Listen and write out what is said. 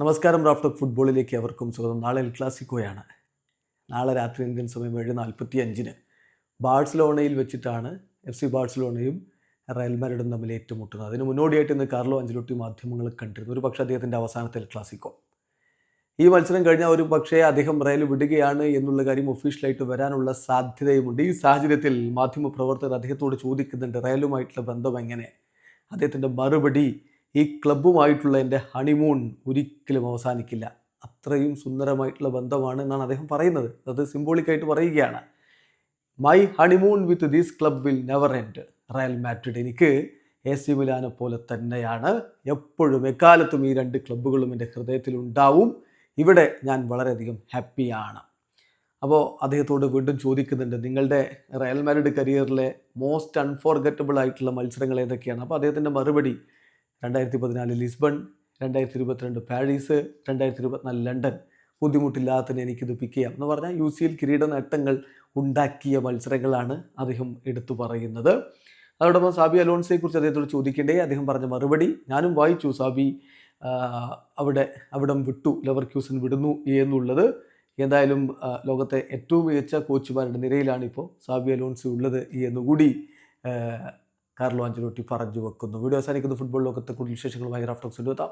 നമസ്കാരം. റാഫ്റ്റോക്ക് ഫുട്ബോളിലേക്ക് അവർക്കും സ്വാഗതം. നാളെ എൽ ക്ലാസിക്കോയാണ്. നാളെ രാത്രി ഇന്ത്യൻ സമയം 7:45 ബാഴ്സലോണയിൽ വെച്ചിട്ടാണ് FC ബാഴ്സലോണയും റയൽ മാഡ്രിഡും തമ്മിൽ ഏറ്റുമുട്ടുന്നത്. അതിന് മുന്നോടിയായിട്ട് ഇന്ന് കാർലോ അഞ്ചലോട്ടി മാധ്യമങ്ങൾ കണ്ടിരുന്നു. ഒരു പക്ഷേ അദ്ദേഹത്തിൻ്റെ അവസാനത്തെ എൽ ക്ലാസിക്കോ. ഈ മത്സരം കഴിഞ്ഞാൽ ഒരു പക്ഷേ അദ്ദേഹം റയൽ വിടുകയാണ് എന്നുള്ള കാര്യം ഒഫീഷ്യലായിട്ട് വരാനുള്ള സാധ്യതയുമുണ്ട്. ഈ സാഹചര്യത്തിൽ മാധ്യമപ്രവർത്തകർ അദ്ദേഹത്തോട് ചോദിക്കുന്നുണ്ട്, റയലുമായിട്ടുള്ള ബന്ധം എങ്ങനെ? അദ്ദേഹത്തിൻ്റെ മറുപടി, ഈ ക്ലബ്ബുമായിട്ടുള്ള എൻ്റെ ഹണിമൂൺ ഒരിക്കലും അവസാനിക്കില്ല, അത്രയും സുന്ദരമായിട്ടുള്ള ബന്ധമാണ് എന്നാണ് അദ്ദേഹം പറയുന്നത്. അത് സിംബോളിക്കായിട്ട് പറയുകയാണ്. My honeymoon with this club will never end. Real Madrid എനിക്ക് AC മിലാനെ പോലെ തന്നെയാണ്. എപ്പോഴും എക്കാലത്തും ഈ രണ്ട് ക്ലബ്ബുകളും എൻ്റെ ഹൃദയത്തിലുണ്ടാവും. ഇവിടെ ഞാൻ വളരെയധികം ഹാപ്പിയാണ്. അപ്പോൾ അദ്ദേഹത്തോട് വീണ്ടും ചോദിക്കുന്നുണ്ട്, നിങ്ങളുടെ റയൽ മാഡ്രിഡ് കരിയറിലെ മോസ്റ്റ് അൺഫോർഗറ്റബിൾ ആയിട്ടുള്ള മത്സരങ്ങൾ ഏതൊക്കെയാണ്? അപ്പോൾ അദ്ദേഹത്തിൻ്റെ മറുപടി 2014 ലിസ്ബൺ, 2022 പാരീസ്, 2024 ലണ്ടൻ. ബുദ്ധിമുട്ടില്ലാത്തതിന് എനിക്കിത് പിക്ക് ചെയ്യാം എന്ന് പറഞ്ഞാൽ UCL കിരീട നേട്ടങ്ങൾ ഉണ്ടാക്കിയ മത്സരങ്ങളാണ് അദ്ദേഹം എടുത്തു പറയുന്നത്. അതോടൊപ്പം സാബി അലോൺസയെക്കുറിച്ച് അദ്ദേഹത്തോട് ചോദിക്കേണ്ടേ, അദ്ദേഹം പറഞ്ഞ മറുപടി ഞാനും വായിച്ചു. സാബി അവിടം വിട്ടു, ലെവർക്യൂസൻ വിടുന്നു എന്നുള്ളത്. എന്തായാലും ലോകത്തെ ഏറ്റവും മികച്ച കോച്ചുമാരുടെ നിരയിലാണ് ഇപ്പോൾ സാബി അലോൺസോ ഉള്ളത് എന്നുകൂടി കാർലോ അഞ്ചലോട്ടി പറഞ്ഞു വെക്കുന്നു. വീഡിയോ അവസാനിക്കുന്ന ഫുട്ബോൾ ലോകത്തെ കൂടുതൽ വിശേഷങ്ങളുമായി റാഫ്റ്റോക്സ് എത്താം.